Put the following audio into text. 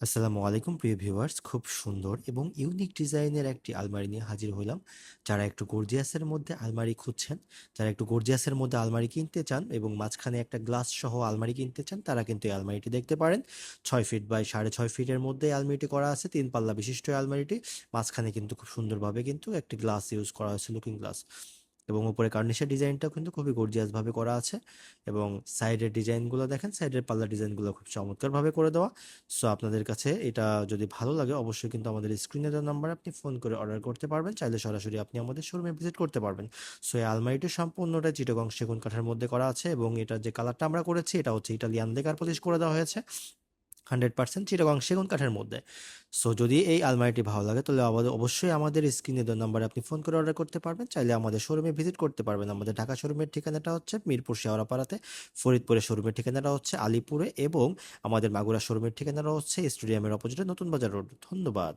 আসসালামু আলাইকুম প্রিয় ভিউয়ার্স, খুব সুন্দর এবং ইউনিক ডিজাইনের একটি আলমারি নিয়ে হাজির হইলাম। যারা একটু গর্জিয়াসের মধ্যে আলমারি খুঁজছেন, যারা একটু গর্জিয়াসের মধ্যে আলমারি কিনতে চান এবং মাঝখানে একটা গ্লাস সহ আলমারি কিনতে চান, তারা কিন্তু এই আলমারিটি দেখতে পারেন। 6 ফিট বাই 6.5 ফিটের মধ্যে এই আলমারিটি করা আছে, 3 পাল্লা বিশিষ্ট এই আলমারিটি। মাঝখানে কিন্তু খুব সুন্দরভাবে কিন্তু একটি গ্লাস ইউজ করা হয়েছে, লুকিং গ্লাস, এবং উপরে কার্নিশের ডিজাইনটাও কিন্তু খুবই গর্জিয়াস ভাবে করা আছে। এবং সাইডের ডিজাইনগুলো দেখেন, সাইডের পাল্লা ডিজাইনগুলো খুব চমৎকারভাবে করে দেওয়া। সো আপনাদের কাছে এটা যদি ভালো লাগে, অবশ্যই কিন্তু আমাদের স্ক্রিনে দেওয়া নাম্বারে আপনি ফোন করে অর্ডার করতে পারবেন, চাইলে সরাসরি আপনি আমাদের শোরুমে ভিজিট করতে পারবেন। সো এই আলমারিটি সম্পূর্ণটা চিটাগং সেগুন কাঠের মধ্যে করা আছে, এবং এটার যে কালারটা আমরা করেছি এটা হচ্ছে ইটালিয়ান লেকার পলিশ করে দেওয়া হয়েছে, 100% চিটাগং সেগুন কাঠের মধ্যে। সো যদি এই আলমারিটি ভালো লাগে, তাহলে অবশ্যই আমাদের স্ক্রিনে দেওয়া নাম্বারে আপনি ফোন করে অর্ডার করতে পারবেন, চাইলে আমাদের শোরুমে ভিজিট করতে পারবেন। আমাদের ঢাকা শোরুমের ঠিকানাটা হচ্ছে মিরপুর শেওড়াপাড়াতে, ফরিদপুরের শোরুমের ঠিকানাটা হচ্ছে আলিপুরে, এবং আমাদের মাগুরা শোরুমের ঠিকানাটা হচ্ছে স্টেডিয়ামের অপোজিটে নতুন বাজার রোড। ধন্যবাদ।